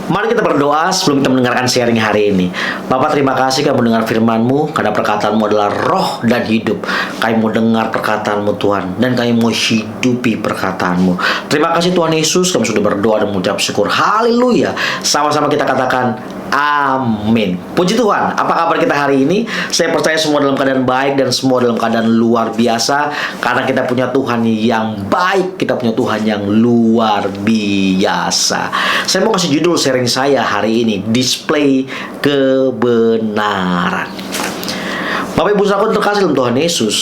Mari kita berdoa sebelum kita mendengarkan sharing hari ini. Bapak, terima kasih kami mendengar firman-Mu, karena perkataan-Mu adalah roh dan hidup. Kami mau dengar perkataan-Mu Tuhan, dan kami mau hidupi perkataan-Mu. Terima kasih Tuhan Yesus, kami sudah berdoa dan mengucap syukur. Haleluya. Sama-sama kita katakan amin. Puji Tuhan. Apa kabar kita hari ini? Saya percaya semua dalam keadaan baik dan semua dalam keadaan luar biasa, karena kita punya Tuhan yang baik, kita punya Tuhan yang luar biasa. Saya mau kasih judul sharing saya hari ini, display kebenaran. Bapak Ibu saudara terkasih dalam Tuhan Yesus,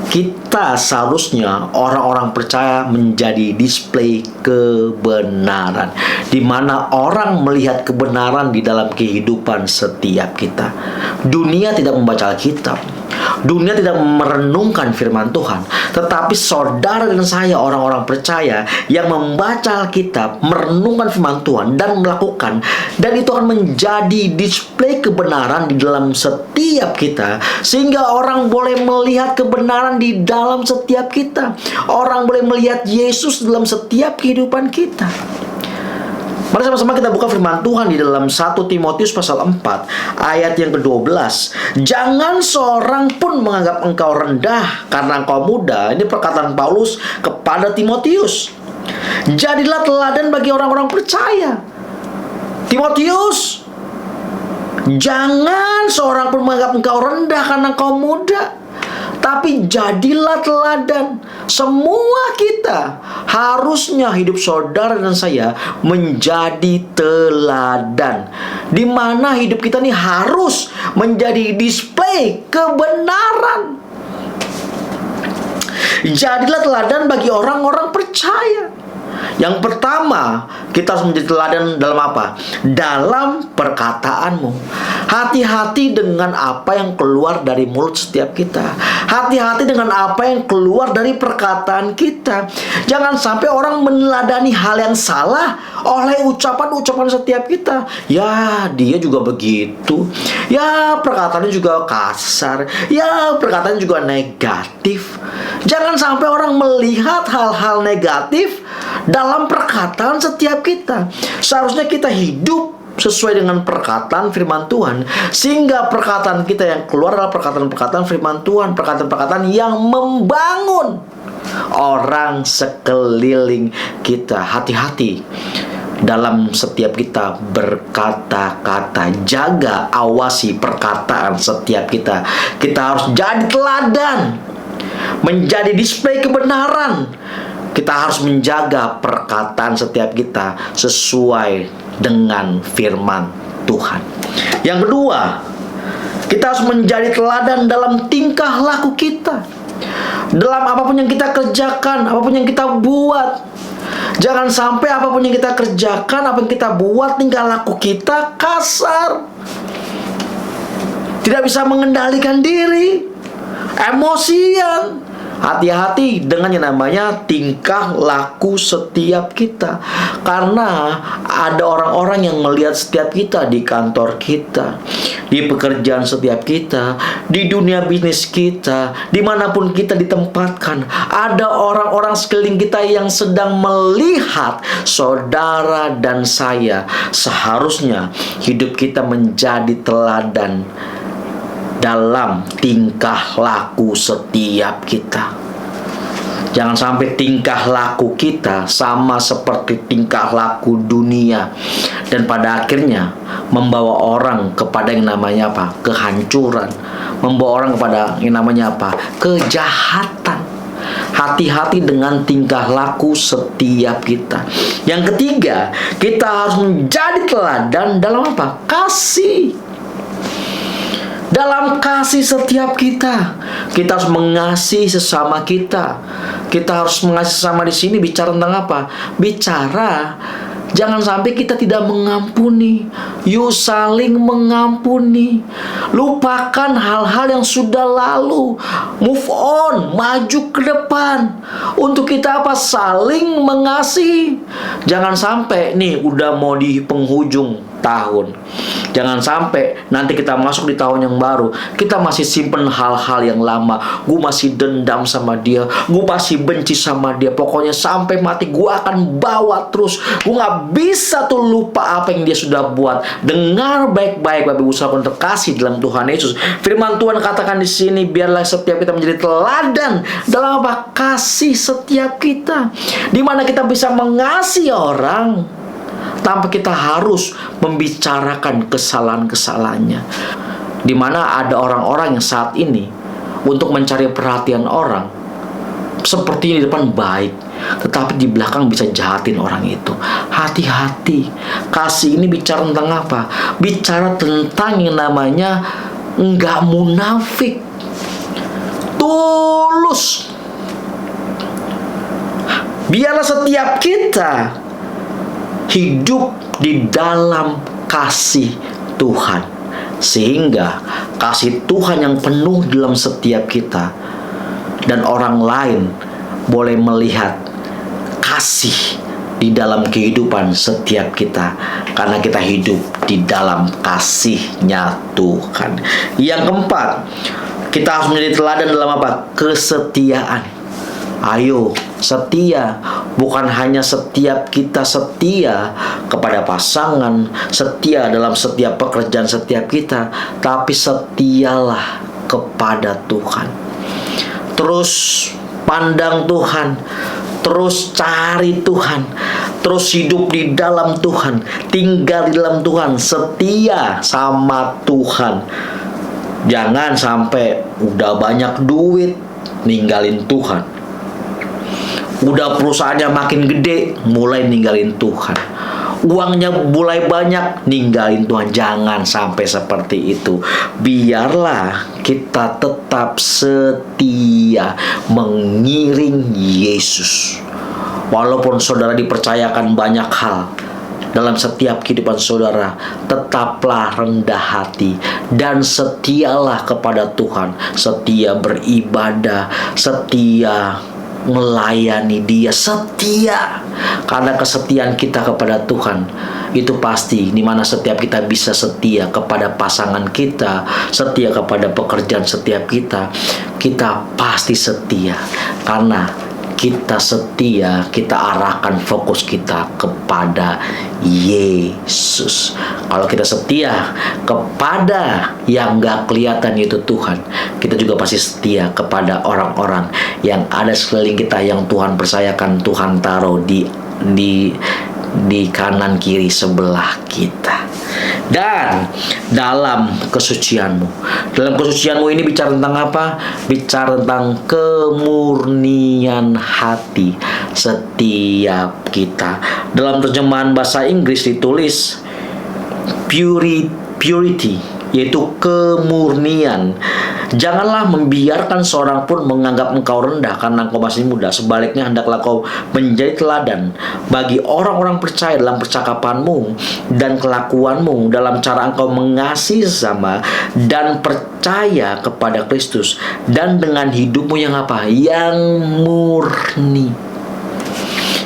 kita seharusnya orang-orang percaya menjadi display kebenaran, di mana orang melihat kebenaran di dalam kehidupan setiap kita. Dunia tidak membaca Alkitab, dunia tidak merenungkan firman Tuhan, tetapi saudara dan saya orang-orang percaya yang membaca Alkitab, merenungkan firman Tuhan dan melakukan, dan itu akan menjadi display kebenaran di dalam setiap kita, sehingga orang boleh melihat kebenaran di dalam setiap kita. Orang boleh melihat Yesus dalam setiap kehidupan kita. Mari sama-sama kita buka firman Tuhan di dalam 1 Timotius pasal 4 ayat yang ke-12. Jangan seorang pun menganggap engkau rendah karena engkau muda. Ini perkataan Paulus kepada Timotius. Jadilah teladan bagi orang-orang percaya. Timotius, jangan seorang pun menganggap engkau rendah karena engkau muda, tapi jadilah teladan. Semua kita harusnya hidup saudara dan saya menjadi teladan, di mana hidup kita ini harus menjadi display kebenaran. Jadilah teladan bagi orang-orang percaya. Yang pertama, kita harus menjadi teladan dalam apa? Dalam perkataanmu. Hati-hati dengan apa yang keluar dari mulut setiap kita. Hati-hati dengan apa yang keluar dari perkataan kita. Jangan sampai orang meneladani hal yang salah oleh ucapan-ucapan setiap kita. Ya, dia juga begitu. Ya, perkataannya juga kasar. Ya, perkataannya juga negatif. Jangan sampai orang melihat hal-hal negatif dalam perkataan setiap kita. Seharusnya kita hidup sesuai dengan perkataan firman Tuhan, sehingga perkataan kita yang keluar adalah perkataan-perkataan firman Tuhan, perkataan-perkataan yang membangun orang sekeliling kita. Hati-hati dalam setiap kita berkata-kata. Jaga, awasi perkataan setiap kita. Kita harus jadi teladan, menjadi display kebenaran. Kita harus menjaga perkataan setiap kita sesuai dengan firman Tuhan. Yang kedua, kita harus menjadi teladan dalam tingkah laku kita. Dalam apapun yang kita kerjakan, apapun yang kita buat. Jangan sampai apapun yang kita kerjakan, apa yang kita buat, tingkah laku kita kasar. Tidak bisa mengendalikan diri, emosian. Hati-hati dengan yang namanya tingkah laku setiap kita, karena ada orang-orang yang melihat setiap kita di kantor kita, di pekerjaan setiap kita, di dunia bisnis kita, dimanapun kita ditempatkan. Ada orang-orang sekeliling kita yang sedang melihat saudara dan saya. Seharusnya hidup kita menjadi teladan dalam tingkah laku setiap kita. Jangan sampai tingkah laku kita sama seperti tingkah laku dunia, dan pada akhirnya membawa orang kepada yang namanya apa? Kehancuran. Membawa orang kepada yang namanya apa? Kejahatan. Hati-hati dengan tingkah laku setiap kita. Yang ketiga, kita harus menjadi teladan dalam apa? Kasih. Dalam kasih setiap kita, kita harus mengasihi sesama kita. Kita harus mengasihi sesama di sini bicara tentang apa? Bicara jangan sampai kita tidak mengampuni. Yuk saling mengampuni. Lupakan hal-hal yang sudah lalu. Move on, maju ke depan. Untuk kita apa? Saling mengasihi. Jangan sampai nih udah mau di penghujung tahun, jangan sampai nanti kita masuk di tahun yang baru, kita masih simpen hal-hal yang lama. Gue masih dendam sama dia, gue masih benci sama dia, pokoknya sampai mati gue akan bawa terus. Gue gak nggak bisa tuh lupa apa yang dia sudah buat. Dengar baik-baik Bapak Ibu saudara terkasih dalam Tuhan Yesus. Firman Tuhan katakan di sini, biarlah setiap kita menjadi teladan dalam apa? Kasih setiap kita. Di mana kita bisa mengasihi orang tanpa kita harus membicarakan kesalahan-kesalahannya. Di mana ada orang-orang yang saat ini untuk mencari perhatian orang, seperti di depan baik, tetapi di belakang bisa jahatin orang itu. Hati-hati. Kasih ini bicara tentang apa? Bicara tentang yang namanya nggak munafik, tulus. Biarlah setiap kita hidup di dalam kasih Tuhan, sehingga kasih Tuhan yang penuh dalam setiap kita, dan orang lain boleh melihat kasih di dalam kehidupan setiap kita, karena kita hidup di dalam kasih-Nya Tuhan. Yang keempat, kita harus menjadi teladan dalam apa? Kesetiaan. Ayo, setia. Bukan hanya setiap kita setia kepada pasangan, setia dalam setiap pekerjaan setiap kita, tapi setialah kepada Tuhan. Terus pandang Tuhan, terus cari Tuhan, terus hidup di dalam Tuhan, tinggal di dalam Tuhan, setia sama Tuhan. Jangan sampai udah banyak duit ninggalin Tuhan, udah perusahaannya makin gede mulai ninggalin Tuhan, uangnya mulai banyak ninggalin Tuhan. Jangan sampai seperti itu. Biarlah kita tetap setia mengiring Yesus. Walaupun saudara dipercayakan banyak hal dalam setiap kehidupan saudara, tetaplah rendah hati dan setialah kepada Tuhan. Setia beribadah, setia melayani Dia, setia. Karena kesetiaan kita kepada Tuhan itu pasti, dimana setiap kita bisa setia kepada pasangan kita, setia kepada pekerjaan setiap kita, kita pasti setia. Karena kita setia, kita arahkan fokus kita kepada Yesus. Kalau kita setia kepada yang gak kelihatan yaitu Tuhan, kita juga pasti setia kepada orang-orang yang ada sekeliling kita, yang Tuhan percayakan, Tuhan taruh di kanan kiri sebelah kita. Dan dalam kesucianmu ini bicara tentang apa? Bicara tentang kemurnian hati setiap kita. Dalam terjemahan bahasa Inggris ditulis purity, yaitu kemurnian. Janganlah membiarkan seorang pun menganggap engkau rendah karena engkau masih muda. Sebaliknya, hendaklah kau menjadi teladan bagi orang-orang percaya dalam percakapanmu dan kelakuanmu, dalam cara engkau mengasihi sesama dan percaya kepada Kristus, dan dengan hidupmu yang apa? Yang murni.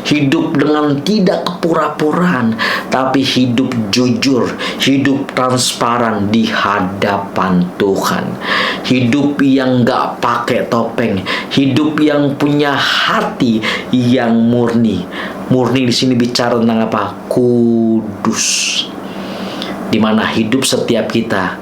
Hidup dengan tidak kepura-puraan, tapi hidup jujur, hidup transparan di hadapan Tuhan. Hidup yang gak pakai topeng, hidup yang punya hati yang murni. Murni di sini bicara tentang apa? Kudus. Di mana hidup setiap kita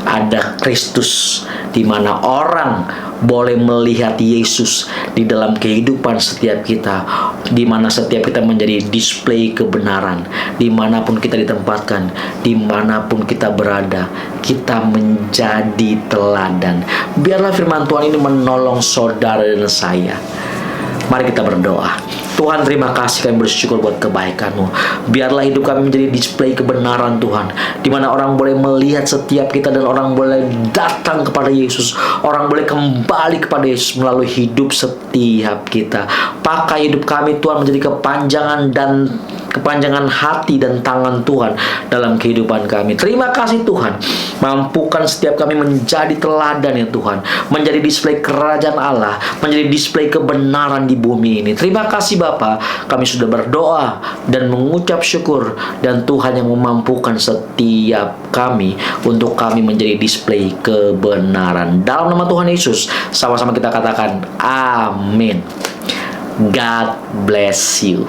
ada Kristus, di mana orang boleh melihat Yesus di dalam kehidupan setiap kita, di mana setiap kita menjadi display kebenaran. Dimanapun kita ditempatkan, dimanapun kita berada, kita menjadi teladan. Biarlah firman Tuhan ini menolong saudara dan saya. Mari kita berdoa. Tuhan, terima kasih, kami bersyukur buat kebaikan-Mu. Biarlah hidup kami menjadi display kebenaran Tuhan, di mana orang boleh melihat setiap kita dan orang boleh datang kepada Yesus. Orang boleh kembali kepada Yesus melalui hidup setiap kita. Pakai hidup kami Tuhan menjadi kepanjangan hati dan tangan Tuhan dalam kehidupan kami. Terima kasih Tuhan. Mampukan setiap kami menjadi teladan ya Tuhan, menjadi display kerajaan Allah, menjadi display kebenaran di bumi ini. Terima kasih Bapa, kami sudah berdoa dan mengucap syukur, dan Tuhan yang memampukan setiap kami untuk kami menjadi display kebenaran. Dalam nama Tuhan Yesus, sama-sama kita katakan amin. God bless you.